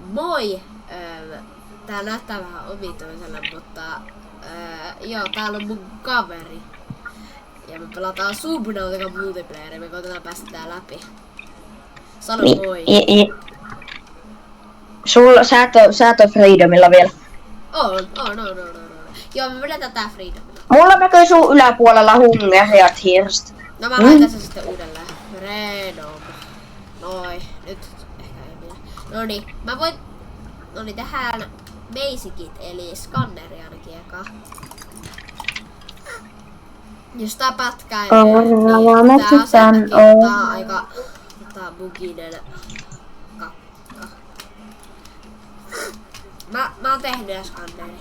Moi! Tää näyttää vähän omituiselle, mutta joo, täällä on mun kaveri. Ja me pelataan Subnautica multiplayeria, me koitetaan päästä tää läpi. Sano moi. Sä et oo Freedomilla vielä. On. Joo, me vedetään tää Freedomilla. Mulla näkyy sun yläpuolella Hungered Hirst. No mä laitan sen sitten uudelleen. Freedom. Noi, nyt ehkä ei mitään. Noniin, mä voin... Noniin, tehdään basicit, eli skanneri ainakin eka. Jos tää pätkäilee, niin tää on aika buginen kakka. Mä oon tehnyt jo skanneri.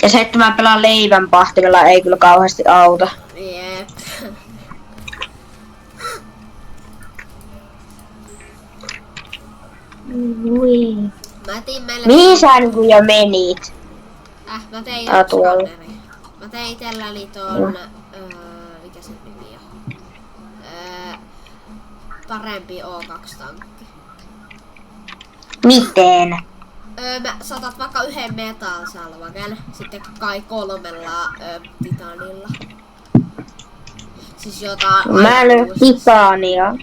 Ja se, että mä pelaan leivän pahtimella, ei kyllä kauheasti auta. Jep. Mä tein meille... Mihin sä niinku jo menit? Mä tein jo skanneri. Mä tein itselläni ton... mikä sen nimi on? Parempi O2-tankki. Miten? Mä saatat vaikka yhden metal-salvaken, sitten kai 3 titanilla. Siis jotain... Mä löin titania.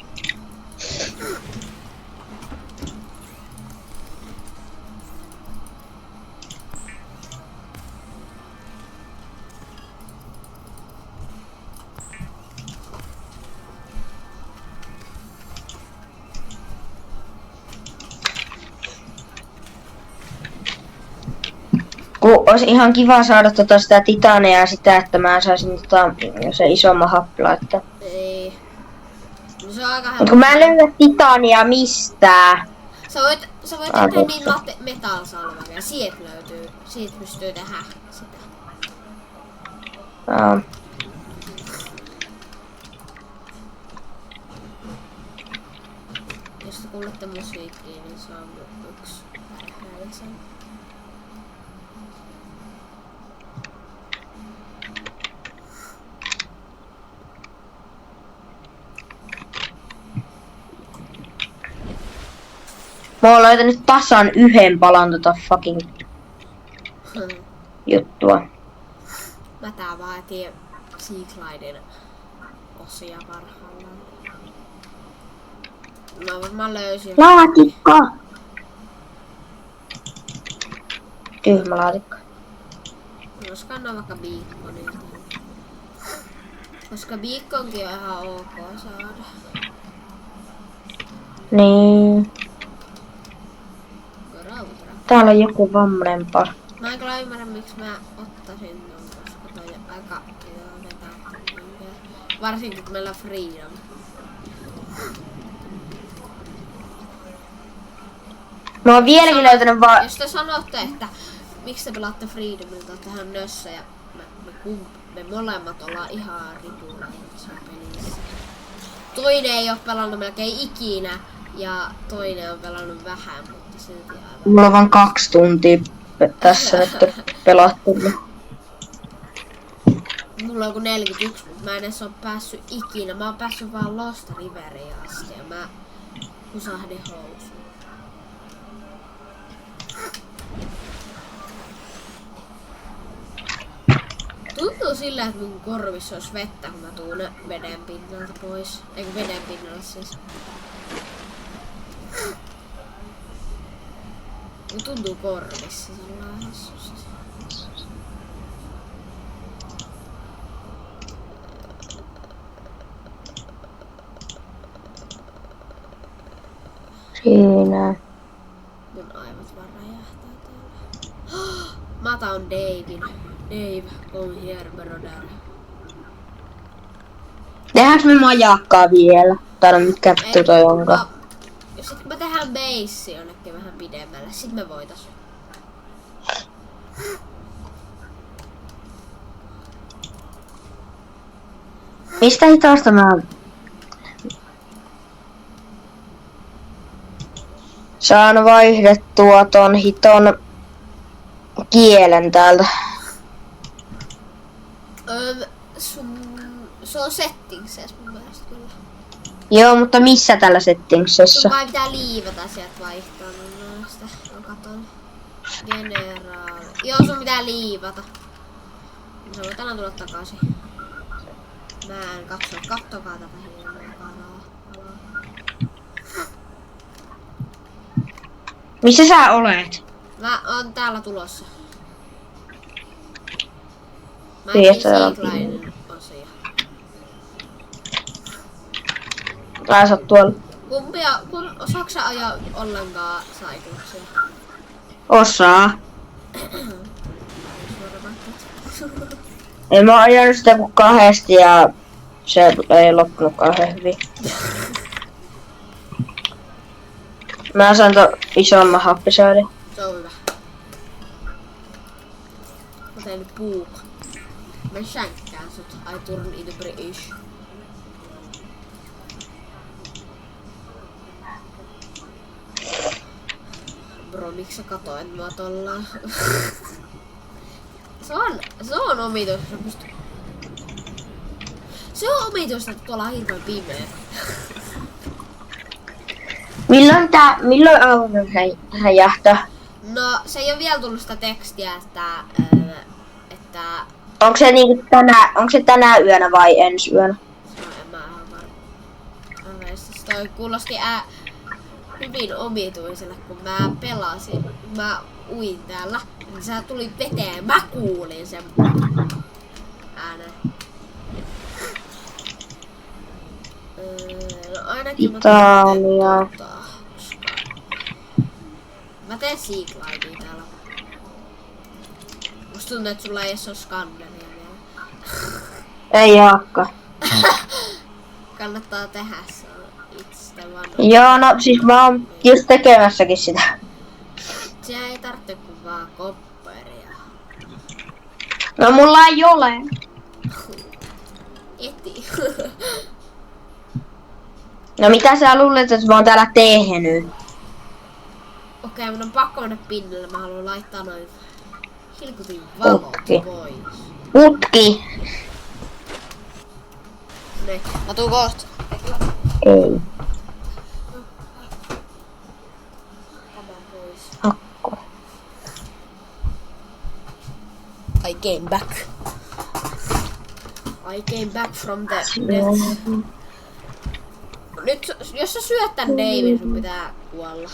Olisi ihan kiva saada sitä titania ja sitä, että mä saisin se isomman happilaittaa. Ei. No se on aika helppo. Mut kun mä en löydä titania mistään. Sä voit tehdä niin metal-salvaken, siitä löytyy, siitä pystyy tehdä sitä. Jos te kuulette musiikkia, niin se on yksi häälisen. Mä oon löytänyt tasan yhden palan fucking juttua. Mä tää vaatii Seaglidin osia parhaillaan. Mä varmaan löysin. Laatikko! Tyhmä laatikko. Jos kannaa vaikka beaconia. Koska beaconkin on ihan ok saada. Niin. Täällä on joku vammainen par. Mä en kyllä ymmärrä miksi mä ottaisin ton, koska toi on aika vetää. Varsinkin kun meillä on Freedom. Mä oon vieläkin löytänyt vaan... Jos te sanotte, että miksi te pelaatte Freedomilta, että hän nössä ja me molemmat ollaan ihan ripulla tässä pelissä. Toinen ei oo pelannut melkein ikinä ja toinen on pelannut vähän, mutta silti aivan. Mulla on vaan 2 tuntia tässä nyt pelattu. Mulla on joku 41, mutta mä en edes oo päässyt ikinä. Mä oon päässyt vaan Lost Riveriin asti ja mä kusahdin housuun. Tuntuu sillä, että mun korvissa olisi vettä, kun mä tuun veden pinnalta pois. Eikä veden pinnalla siis. Mun tuntuu korvissa sellainen hassusti. Siinä. Mun aivot vaan räjähtää täällä. Mä otan Davein. Dave, come here, brother. Tehdäänkö me majakkaa vielä? Tai mitkä toi onkaan? Sitten me tehdään base jonnekin vähän pidemmälle, sit me voitais. Mistä hitaasta mä saan vaihdettua ton hiton kielen täältä? Se on settingses mun mielestä kyllä. Joo, mutta missä tällä settingsessä? Sun kai pitää liivata sieltä vaihtaa noista. Mä katon. Generaali. Joo, sun pitää liivata. Sä voit aina tulla takaisin. Mä en katso. Kattokaa tätä hienoa kanaa. Missä sä olet? Mä oon täällä tulossa. Mä Tiedät, etsin Seaklainen osia. Ai sä oot tuolla. Osaatko sä ajaa ollenkaan Cyclopsia? Osaa. En mä ajanut sitä kuin kahdesti ja se ei loppunut kauhean hyvin. Mä saan ton isomman happisäiden. Se on hyvä. Mä teen nyt puuk. Mä shänkkään sut. I turn into British. Bro, miksi sä katoit mua tollaan? Se on omitus. Se on omitus, että tuolla on hirveän pimeä. Milloin aurinko räjähtää? No, se ei oo vielä tullut sitä tekstiä, että Onko se tänä yönä vai ensi yönä? en mä ihan varma. Siis toi kuulosti hyvin omituiselle, kun mä pelasin, mä uin täällä, niin sä tulit veteen, mä kuulin sen äänen. No ainakin Italia. Mä teen Seaglidea täällä. Musta tuntuu, että sulla ei edes oo skanneria vielä. Ei olekaan. Kannattaa tehdä se itse vaan. Joo, no siis mä oon just tekemässäkin sitä. Se ei tarvitse kuin vaan kopperia. No mulla ei ole. Eti. No mitä sä luulet, että mä oon täällä tehnyt? Okei, mun on pakko mennä pinnalle. Mä haluan laittaa noin hilkutin valot Putki. pois. Putki. Niin, mä tuun kohta. Ei. Tämä pois. Akko. I came back. I came back from the death. Nyt, jos sä syöt tän Davin, sun pitää kuolla.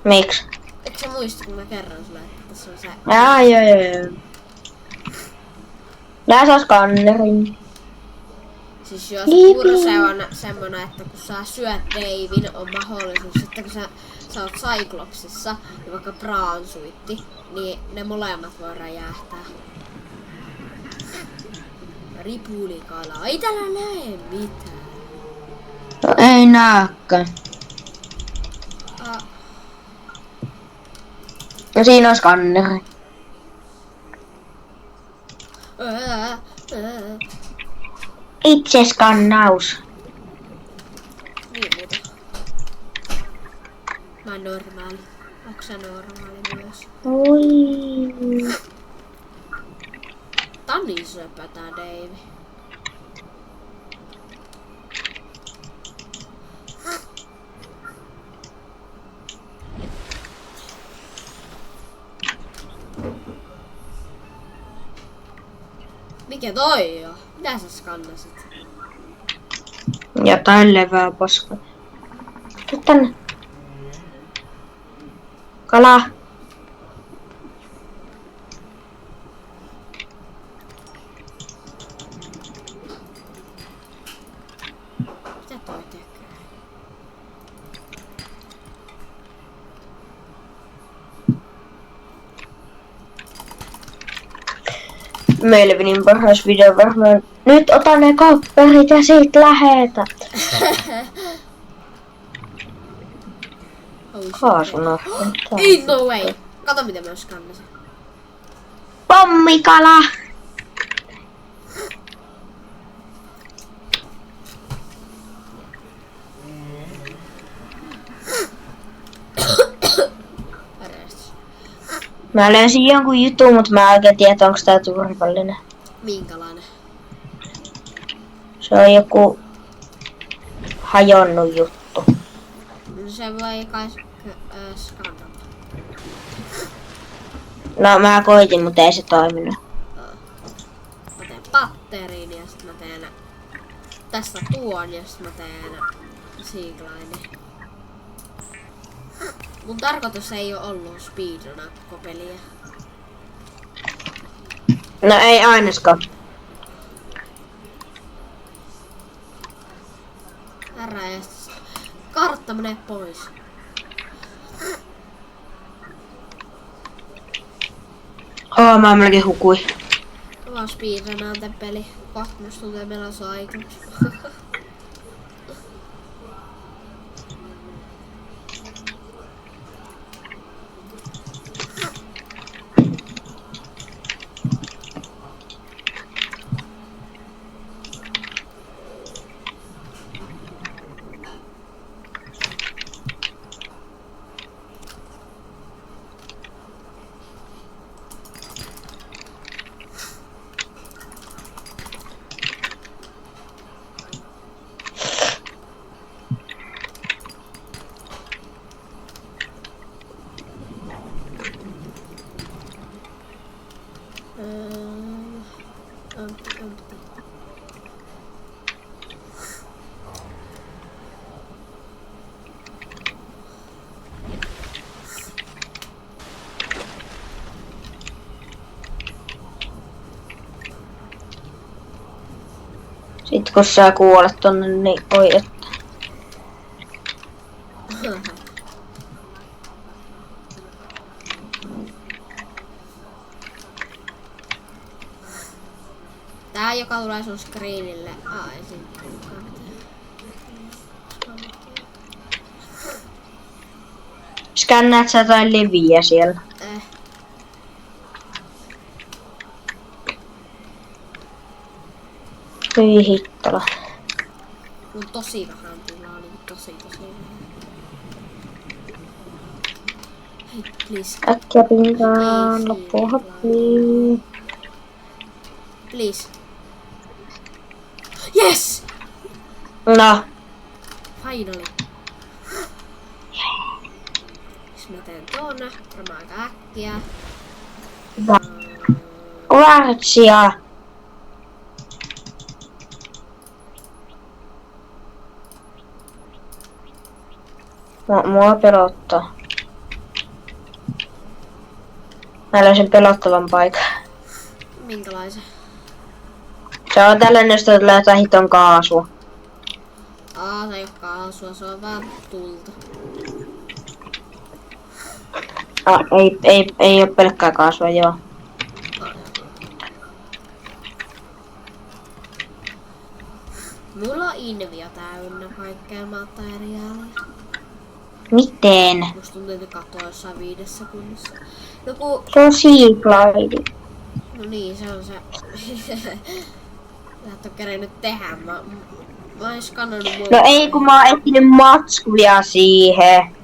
Miksi? Eikö sä muista, kun mä kerron sulle, että tässä on se... Joo. Nää saa skannerin. Siis jos kurse on semmonen, että kun sä syöt Davin, on mahdollisuus, että kun sä oot Cyclopsissa ja vaikka Braan suitti, niin ne molemmat voi räjähtää. Ripulikala. Ei täällä näe mitään. No ei näkään. No siinä on skanneri. Itse skannaus. Niin muuta. Mä oon normaali. Onko sä normaali myös? Oi. Tää on niin söpö tää Dave. Mikä toi on? Mitä sä skannasit? Jotain levää paskaa. Tuu tänne. Kala. Mitä toi tekee? Melvinin paras video varmaan. Nyt otan ne kopperit ja sit lähetä. Kaasuna. Ei no way! Kato mitä mä skannasin. Pommikala. Päreästys. Mä löysin jonkun jutun, mutta mä en oikein tiedä, onko tää turvallinen. Minkälainen? Se on joku hajonnut juttu. No se voi kai skannata. No mä koitin, mutta ei se toiminut. Mä teen patteriin ja sit mä teen tästä tuon ja sit mä teen Seaglainin. Mun tarkoitus ei oo ollut speedrunaa koko peliä. No ei ainakaan. Herra ja kartta menee pois. Mä melkein hukuin. Mä vaan speedrunaan tän peli. Kohta musta tuntuu, että meillä on aika. Sit kun sä kuolet tonne, niin oi että. Tää joka tulee sun screenille. Ei siinä tulekaan mitään. Skännäät sä jotain leviä siellä? Hyi hittola. Mun tosi vähän tilaa, niin tosi vähän. Hei, please. Äkkiä pintaan, loppuu happi. Please. Yes! No. Finally. Jos mä teen tuonne, varmaan aika äkkiä. Kvartsia. Mua pelottaa. Mä löysin pelottavan paikan. Minkälaisen? Se on tällainen, josta tulee jotain hiton kaasua. Se ei oo kaasua, se on vaan tulta. Ei oo pelkkää kaasua, joo. Mulla on Invia täynnä kaikkea materiaalia. Miten? Musta tuntuu, että katoa jossain 5 sekunnissa. No kun... Se on Seaglide. No niin, se on se. Sä et oo kerennyt tehdä. Mä oon skannannut muuta. No ei, kun mä oon etsinyt matskuja siihen.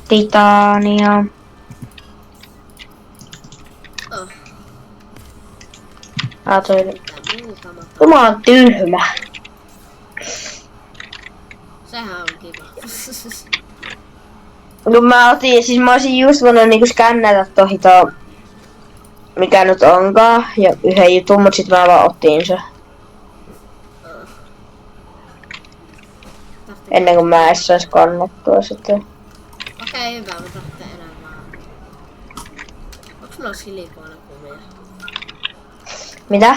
Titania. Mä oon tyhmä. Sehän on kiva. Kun mä olisin just voinut niinku skännätä tohon mikä nyt onkaan, ja yhden jutun, mut sit mä vaan otin se. Ennen kuin mä edes sais kannettua sitten. Okei, hyvä, mä tarvitsen enää vaan. Onks mulla silikoonikumia? Mitä?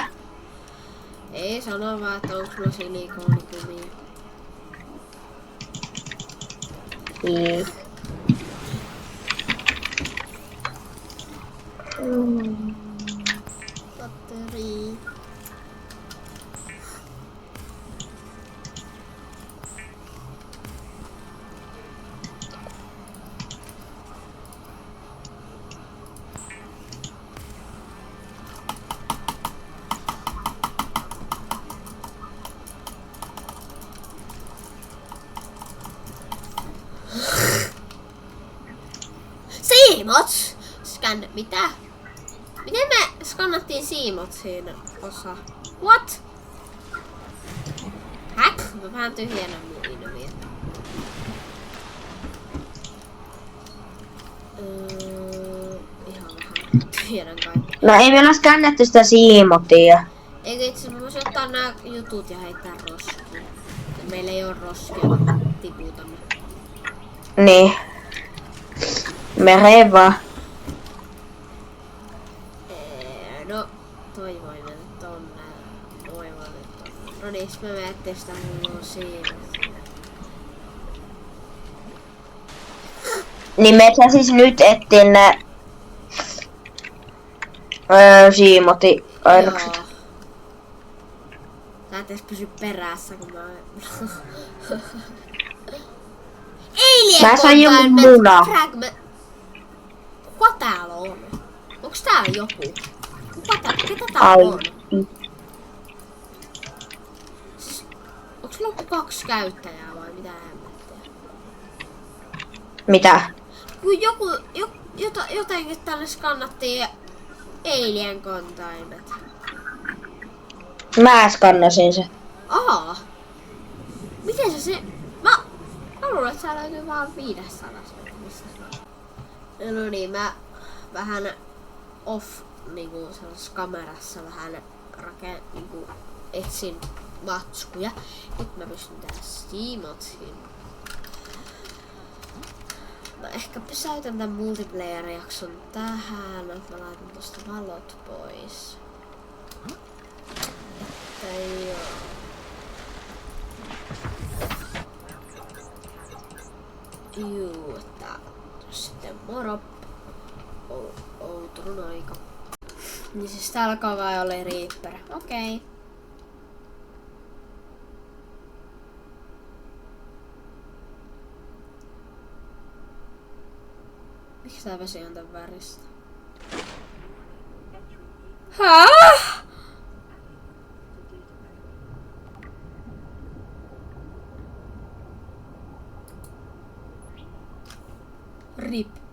Ei sano vaan, että onks mulla silikoonikumia. Ei. Batteri. Siimots! Mitä? Miten me skannattiin Siimotsin osa? What? Häk? Mä vähän tyhjennän mun ilmiä. Ihan vähän tyhjennän kaikki. No ei meillä skännätty sitä Siimotia. Eikö itse mä voisin ottaa nää jutut ja heittää roskiin. Meillä ei oo roskia, tiputamme. Niin. Mereen vaan. No, toi voi mennä tonne. Toi voi mennä tonne. No niin, mä menen testaan mulla siinä. Niin me siis nyt etsin ne Siimoti ainokset. Joo. Sä et edes pysy perässä, kun mä... Mä sain joku muna. Kuka täällä on? Onks täällä joku? Ketä täällä on? Siis, onks loppu 2 käyttäjää vai mitä hemmettiä? Mitä? Kun jotenkin tänne skannattiin Alien Contaimet. Mä skannasin se. Aha! Miten se... Mä luulen, että sä löytyy vaan 500 metristä. No niin, mä vähän off niinku sellaisessa kamerassa vähän niinku etsin matskuja. Nyt mä pystyn tää Siimotsin. Mä ehkä pysäytän tän multiplayer-jakson tähän. Mä laitan tosta valot pois. Joo. Juu, tää sitten moro. Outrun aika. Niin siis tää alkaa vai olla Reaper. Okei. Miksi tää vesi on tän väristä? Häh? RIP.